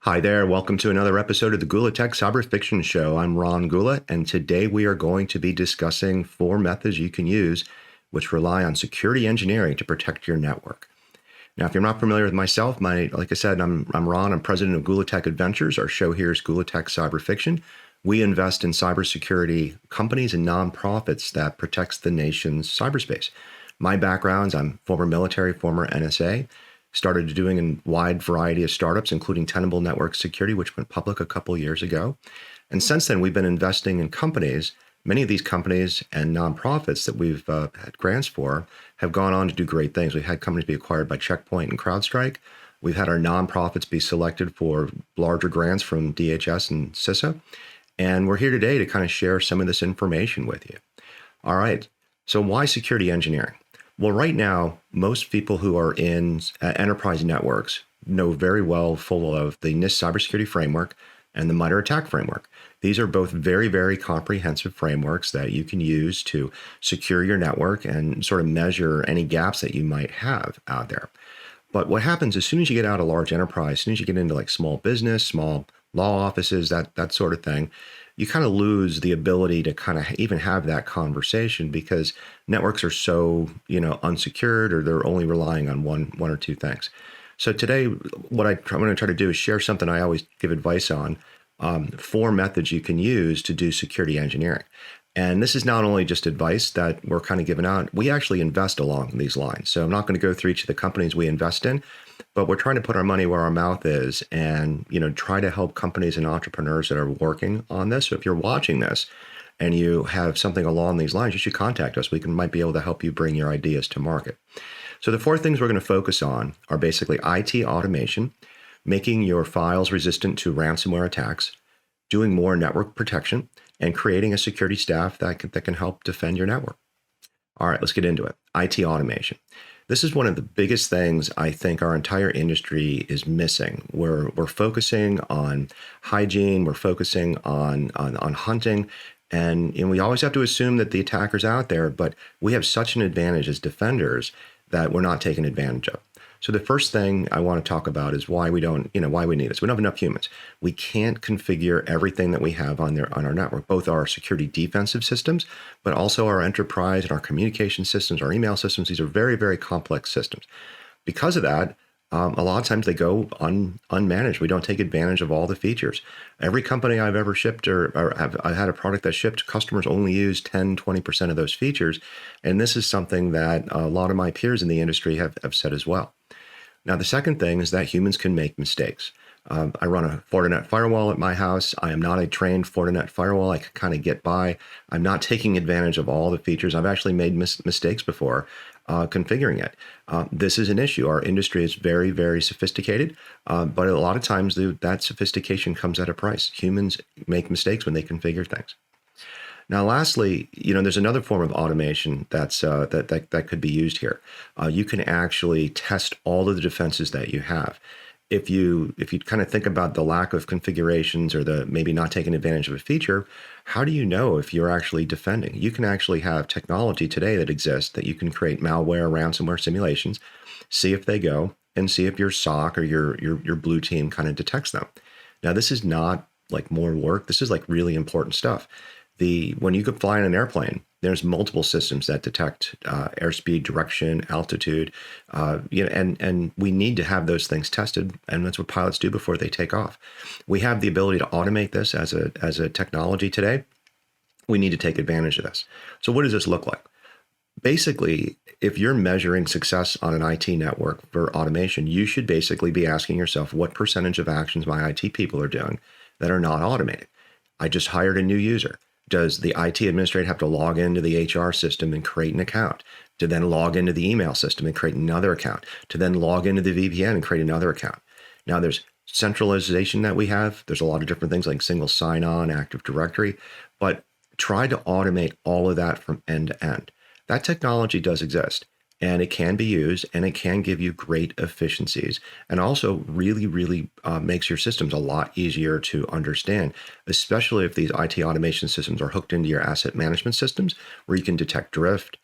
Hi there, welcome to another episode of the Gula Tech Cyber Fiction Show. I'm Ron Gula, and today we are going to be discussing 4 methods you can use which rely on security engineering to protect your network. Now, if you're not familiar with myself, like I said, I'm Ron. I'm president of Gula Tech Adventures. Our show here is Gula Tech Cyber Fiction. We invest in cybersecurity companies and nonprofits that protects the nation's cyberspace. My background's I'm former military, former NSA. Started doing a wide variety of startups, including Tenable Network Security, which went public a couple years ago. And since then, we've been investing in companies. Many of these companies and nonprofits that we've had grants for have gone on to do great things. We've had companies be acquired by Checkpoint and CrowdStrike. We've had our nonprofits be selected for larger grants from DHS and CISA. And we're here today to kind of share some of this information with you. All right, so why security engineering? Well, right now, most people who are in enterprise networks know very well full of the NIST cybersecurity framework and the MITRE ATT&CK framework. These are both very, very comprehensive frameworks that you can use to secure your network and sort of measure any gaps that you might have out there. But what happens as soon as you get out of large enterprise, as soon as you get into like small business, small law offices, that sort of thing, you kind of lose the ability to kind of even have that conversation because networks are so, unsecured, or they're only relying on one or two things. So today, what I'm going to try to do is share something I always give advice on, 4 methods you can use to do security engineering. And this is not only just advice that we're kind of giving out, we actually invest along these lines. So I'm not going to go through each of the companies we invest in, but we're trying to put our money where our mouth is and, try to help companies and entrepreneurs that are working on this. So if you're watching this and you have something along these lines, you should contact us. We might be able to help you bring your ideas to market. So the 4 things we're going to focus on are basically IT automation, making your files resistant to ransomware attacks, doing more network protection, and creating a security staff that can help defend your network. All right, let's get into it. IT automation. This is one of the biggest things I think our entire industry is missing. We're focusing on hygiene, we're focusing on hunting, and we always have to assume that the attacker's out there, but we have such an advantage as defenders that we're not taking advantage of. So the first thing I want to talk about is why we don't, why we need this. We don't have enough humans. We can't configure everything that we have on our network, both our security defensive systems, but also our enterprise and our communication systems, our email systems. These are very, very complex systems. Because of that, a lot of times they go unmanaged. We don't take advantage of all the features. Every company I've ever shipped I had a product that shipped, customers only use 10, 20% of those features. And this is something that a lot of my peers in the industry have said as well. Now, the second thing is that humans can make mistakes. I run a Fortinet firewall at my house. I am not a trained Fortinet firewall. I can kind of get by. I'm not taking advantage of all the features. I've actually made mistakes before configuring it. This is an issue. Our industry is very, very sophisticated, but a lot of times that sophistication comes at a price. Humans make mistakes when they configure things. Now, lastly, there's another form of automation that could be used here. You can actually test all of the defenses that you have. If you kind of think about the lack of configurations or the maybe not taking advantage of a feature, how do you know if you're actually defending? You can actually have technology today that exists that you can create malware, ransomware simulations, see if they go, and see if your SOC or your blue team kind of detects them. Now, this is not like more work. This is like really important stuff. When you could fly in an airplane, there's multiple systems that detect airspeed, direction, altitude, and we need to have those things tested, and that's what pilots do before they take off. We have the ability to automate this as a technology today. We need to take advantage of this. So what does this look like? Basically, if you're measuring success on an IT network for automation, you should basically be asking yourself, what percentage of actions my IT people are doing that are not automated? I just hired a new user. Does the IT administrator have to log into the HR system and create an account, to then log into the email system and create another account, to then log into the VPN and create another account? Now, there's centralization that we have. There's a lot of different things like single sign-on, Active Directory, but try to automate all of that from end to end. That technology does exist, and it can be used, and it can give you great efficiencies, and also really, really makes your systems a lot easier to understand, especially if these IT automation systems are hooked into your asset management systems, where you can detect drift,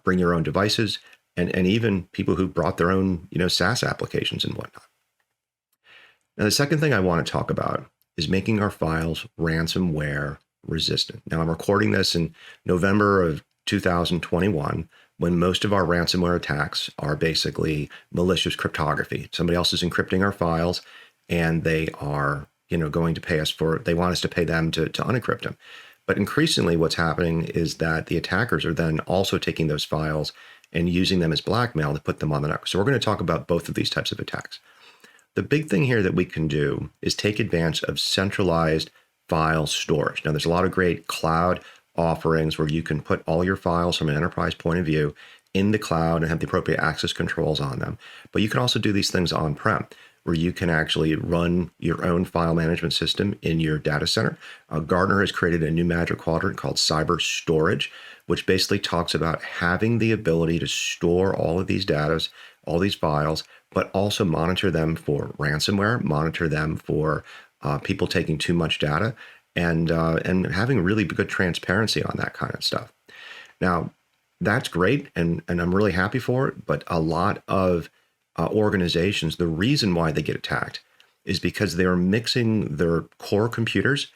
bring your own devices, and even people who brought their own SaaS applications and whatnot. Now, the second thing I want to talk about is making our files ransomware resistant. Now, I'm recording this in November of 2021, when most of our ransomware attacks are basically malicious cryptography. Somebody else is encrypting our files, and they are, going to pay us they want us to pay them to unencrypt them. But increasingly, what's happening is that the attackers are then also taking those files and using them as blackmail to put them on the network. So we're going to talk about both of these types of attacks. The big thing here that we can do is take advantage of centralized file storage. Now, there's a lot of great cloud offerings where you can put all your files from an enterprise point of view in the cloud and have the appropriate access controls on them. But you can also do these things on-prem, where you can actually run your own file management system in your data center. Gartner has created a new Magic Quadrant called Cyber Storage, which basically talks about having the ability to store all of these data, all these files, but also monitor them for ransomware, monitor them for people taking too much data, and having really good transparency on that kind of stuff. Now, that's great, and I'm really happy for it, but a lot of organizations, the reason why they get attacked is because they're mixing their core computers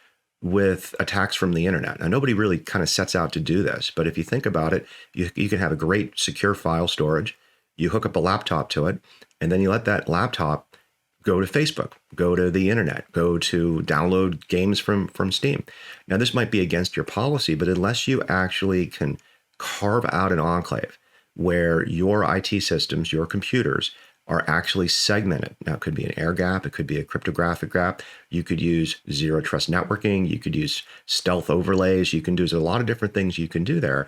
with attacks from the internet. Now, nobody really kind of sets out to do this, but if you think about it, you can have a great secure file storage. You hook up a laptop to it, and then you let that laptop go to Facebook, go to the internet, go to download games from Steam. Now, this might be against your policy, but unless you actually can carve out an enclave where your IT systems, your computers, are actually segmented. Now, it could be an air gap, it could be a cryptographic gap. You could use zero trust networking, you could use stealth overlays, there's a lot of different things you can do there.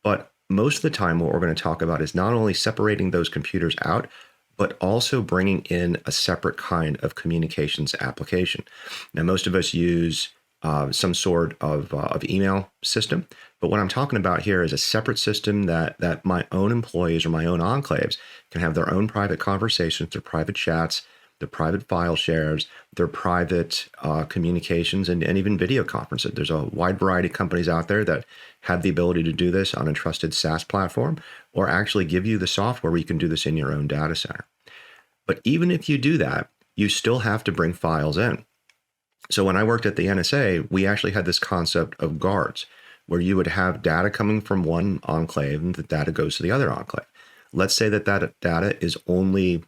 But most of the time, what we're going to talk about is not only separating those computers out, but also bringing in a separate kind of communications application. Now, most of us use some sort of email system, but what I'm talking about here is a separate system that my own employees or my own enclaves can have their own private conversations, their private chats, their private file shares, their private communications, and even video conferences. There's a wide variety of companies out there that have the ability to do this on a trusted SaaS platform, or actually give you the software where you can do this in your own data center. But even if you do that, you still have to bring files in. So when I worked at the NSA, we actually had this concept of guards, where you would have data coming from one enclave and the data goes to the other enclave. Let's say that data is only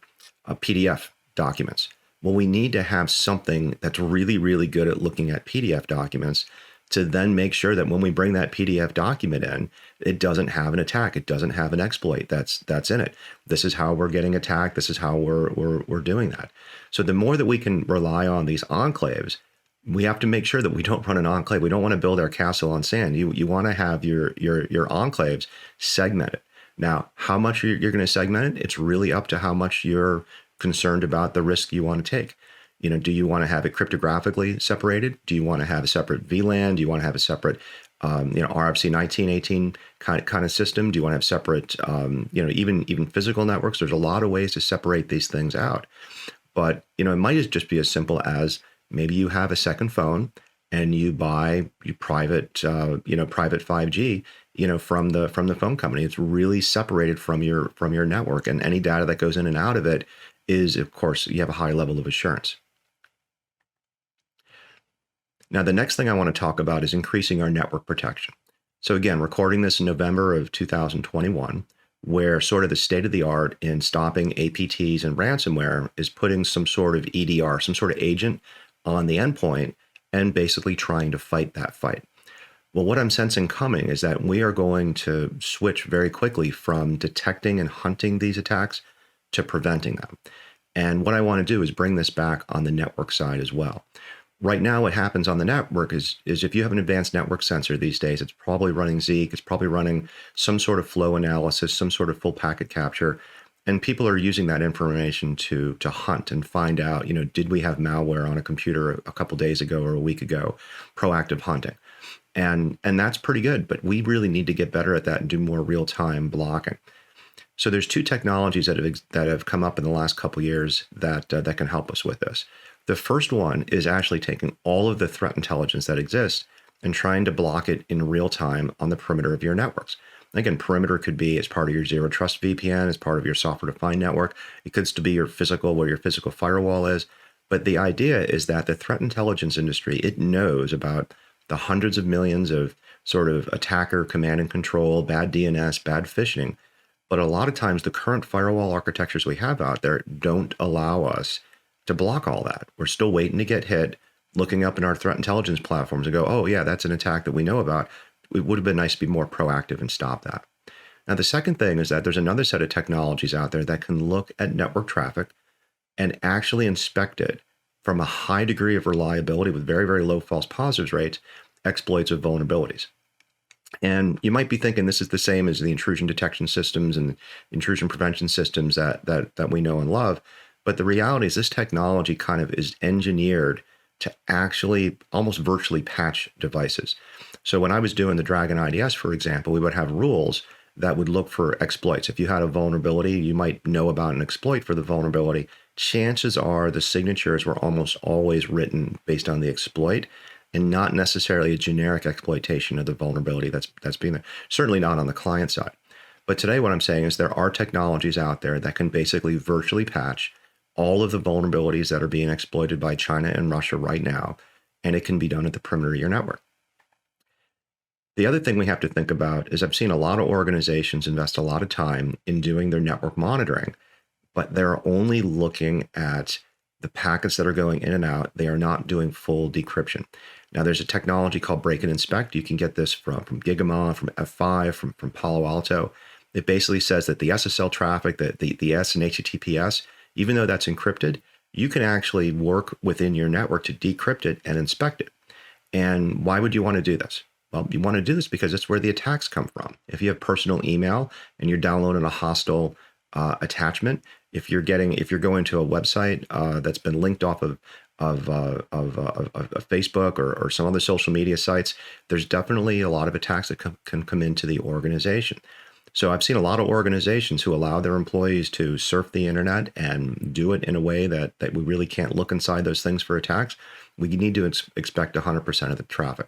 PDF documents. Well, we need to have something that's really, really good at looking at PDF documents to then make sure that when we bring that PDF document in, it doesn't have an attack. It doesn't have an exploit that's in it. This is how we're getting attacked. This is how we're doing that. So the more that we can rely on these enclaves, we have to make sure that we don't run an enclave. We don't want to build our castle on sand. You want to have your enclaves segmented. Now, how much you're going to segment it, it's really up to how much you're concerned about the risk you want to take. Do you want to have it cryptographically separated? Do you want to have a separate VLAN? Do you want to have a separate, RFC 1918 kind of system? Do you want to have separate, even physical networks? There's a lot of ways to separate these things out. But, it might just be as simple as maybe you have a second phone and you buy private 5G, from the phone company. It's really separated from your network, and any data that goes in and out of it is, of course, you have a high level of assurance. Now, the next thing I want to talk about is increasing our network protection. So again, recording this in November of 2021, where sort of the state of the art in stopping APTs and ransomware is putting some sort of EDR, some sort of agent on the endpoint and basically trying to fight that fight. Well, what I'm sensing coming is that we are going to switch very quickly from detecting and hunting these attacks to preventing them. And what I want to do is bring this back on the network side as well. Right now, what happens on the network is if you have an advanced network sensor these days, it's probably running Zeek, it's probably running some sort of flow analysis, some sort of full packet capture, and people are using that information to hunt and find out, did we have malware on a computer a couple days ago or a week ago, proactive hunting. And that's pretty good, but we really need to get better at that and do more real-time blocking. So there's two technologies that have come up in the last couple years that can help us with this. The first one is actually taking all of the threat intelligence that exists and trying to block it in real time on the perimeter of your networks. Again, perimeter could be as part of your zero trust VPN, as part of your software defined network. It could still be your physical, where your physical firewall is. But the idea is that the threat intelligence industry, it knows about the hundreds of millions of sort of attacker command and control, bad DNS, bad phishing. But a lot of times the current firewall architectures we have out there don't allow us to block all that. We're still waiting to get hit, looking up in our threat intelligence platforms and go, oh yeah, that's an attack that we know about. It would have been nice to be more proactive and stop that. Now, the second thing is that there's another set of technologies out there that can look at network traffic and actually inspect it from a high degree of reliability with very, very low false positives rates, exploits of vulnerabilities. And you might be thinking this is the same as the intrusion detection systems and intrusion prevention systems that we know and love. But the reality is this technology kind of is engineered to actually almost virtually patch devices. So when I was doing the Dragon IDS, for example, we would have rules that would look for exploits. If you had a vulnerability, you might know about an exploit for the vulnerability. Chances are the signatures were almost always written based on the exploit and not necessarily a generic exploitation of the vulnerability that's being there. Certainly not on the client side. But today what I'm saying is there are technologies out there that can basically virtually patch all of the vulnerabilities that are being exploited by China and Russia right now, and it can be done at the perimeter of your network. The other thing we have to think about is I've seen a lot of organizations invest a lot of time in doing their network monitoring, but they're only looking at the packets that are going in and out. They are not doing full decryption. Now, there's a technology called break and inspect. You can get this from Gigamon, from F5, from Palo Alto. It basically says that the SSL traffic, the S and HTTPS, even though that's encrypted, you can actually work within your network to decrypt it and inspect it. And why would you want to do this? Well, you want to do this because it's where the attacks come from. If you have personal email and you're downloading a hostile attachment, if you're going to a website that's been linked off of Facebook or some other social media sites, there's definitely a lot of attacks that can come into the organization. So I've seen a lot of organizations who allow their employees to surf the internet and do it in a way that we really can't look inside those things for attacks. We need to expect 100% of the traffic.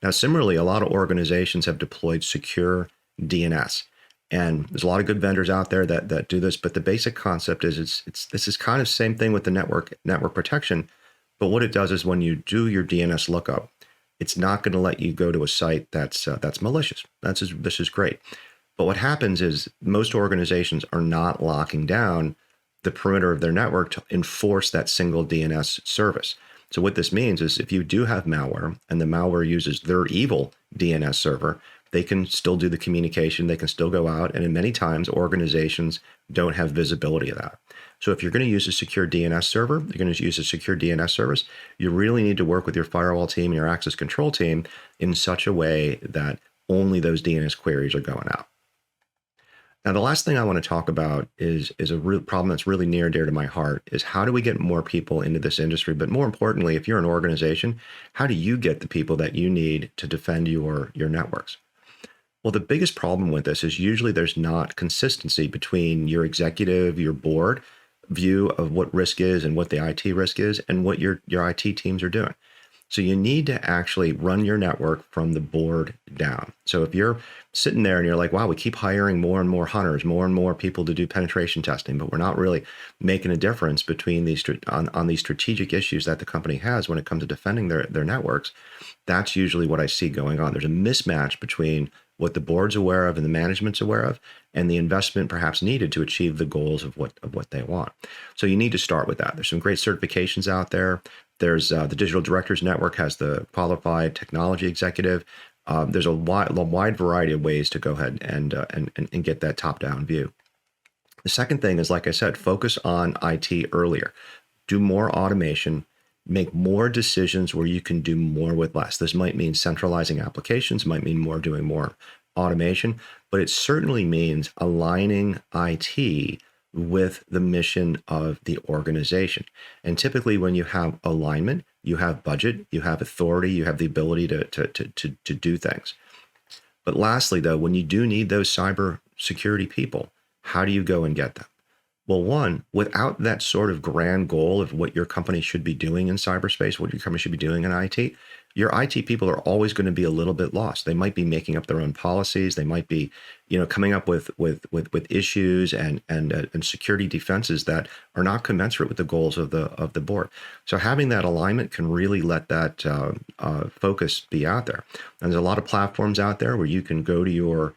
Now, similarly, a lot of organizations have deployed secure DNS. And there's a lot of good vendors out there that do this, but the basic concept is this is kind of the same thing with the network protection. But what it does is when you do your DNS lookup, it's not going to let you go to a site that's malicious. This is great. But what happens is most organizations are not locking down the perimeter of their network to enforce that single DNS service. So what this means is if you do have malware and the malware uses their evil DNS server, they can still do the communication, they can still go out, and in many times organizations don't have visibility of that. So if you're going to use a secure DNS server, you're going to use a secure DNS service, you really need to work with your firewall team and your access control team in such a way that only those DNS queries are going out. Now, the last thing I want to talk about is a real problem that's really near and dear to my heart is how do we get more people into this industry? But more importantly, if you're an organization, how do you get the people that you need to defend your networks? Well, the biggest problem with this is usually there's not consistency between your executive, your board view of what risk is and what the IT risk is and what your IT teams are doing. So you need to actually run your network from the board down. So if you're sitting there and you're like, wow, we keep hiring more and more hunters, more and more people to do penetration testing, but we're not really making a difference between these on these strategic issues that the company has when it comes to defending their networks, that's usually what I see going on. There's a mismatch between what the board's aware of and the management's aware of, and the investment perhaps needed to achieve the goals of what they want. So you need to start with that. There's some great certifications out there. There's the Digital Directors Network has the Qualified Technology Executive. There's a wide variety of ways to go ahead and get that top-down view. The second thing is, like I said, focus on IT earlier. Do more automation. Make more decisions where you can do more with less. This might mean centralizing applications, might mean doing more automation, but it certainly means aligning IT with the mission of the organization. And typically when you have alignment, you have budget, you have authority, you have the ability to do things. But lastly, though, when you do need those cybersecurity people, how do you go and get them? Well, one, without that sort of grand goal of what your company should be doing in cyberspace, what your company should be doing in IT, your IT people are always going to be a little bit lost. They might be making up their own policies. They might be, coming up with issues and security defenses that are not commensurate with the goals of the board. So having that alignment can really let that focus be out there. And there's a lot of platforms out there where you can go to your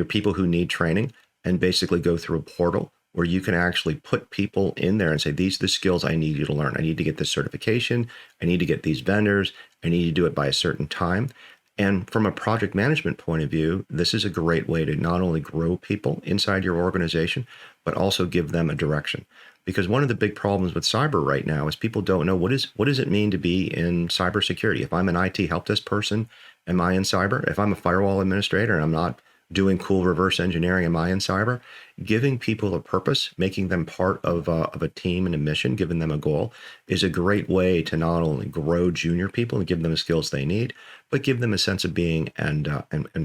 people who need training and basically go through a portal where you can actually put people in there and say, these are the skills I need you to learn. I need to get this certification. I need to get these vendors. I need to do it by a certain time. And from a project management point of view, this is a great way to not only grow people inside your organization, but also give them a direction. Because one of the big problems with cyber right now is people don't know what does it mean to be in cybersecurity. If I'm an IT help desk person, am I in cyber? If I'm a firewall administrator and I'm not doing cool reverse engineering, am I in cyber? Giving people a purpose, making them part of a team and a mission, giving them a goal is a great way to not only grow junior people and give them the skills they need, but give them a sense of being and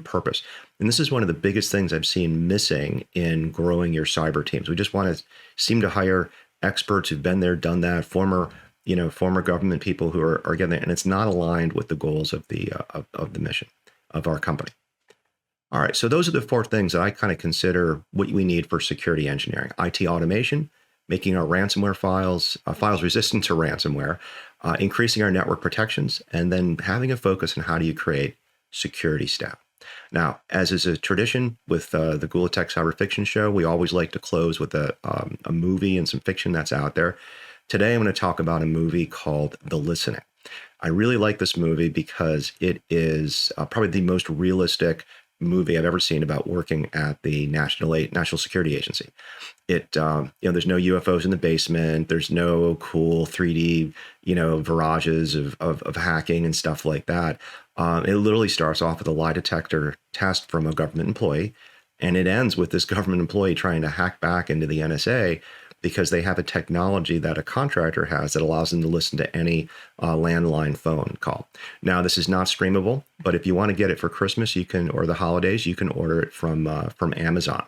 purpose. And this is one of the biggest things I've seen missing in growing your cyber teams. We just want to seem to hire experts who've been there, done that, former government people who are getting there, and it's not aligned with the goals of the mission of our company. All right, so those are the 4 things that I kind of consider what we need for security engineering: IT automation, making our ransomware files resistant to ransomware, increasing our network protections, and then having a focus on how do you create security staff. Now, as is a tradition with the Gula Tech Cyber Fiction Show, we always like to close with a movie and some fiction that's out there. Today, I'm going to talk about a movie called The Listening. I really like this movie because it is probably the most realistic movie I've ever seen about working at the National Security Agency. There's no UFOs in the basement. There's no cool 3D, virages of hacking and stuff like that. It literally starts off with a lie detector test from a government employee, and it ends with this government employee trying to hack back into the NSA because they have a technology that a contractor has that allows them to listen to any landline phone call. Now, this is not streamable, but if you want to get it for Christmas, or the holidays, you can order it from Amazon.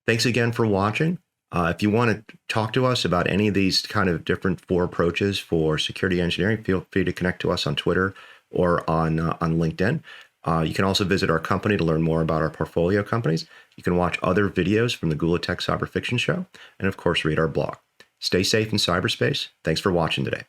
Thanks again for watching. If you want to talk to us about any of these kind of different 4 approaches for security engineering, feel free to connect to us on Twitter or on LinkedIn. You can also visit our company to learn more about our portfolio companies. You can watch other videos from the Gula Tech Cyber Fiction Show, and of course, read our blog. Stay safe in cyberspace. Thanks for watching today.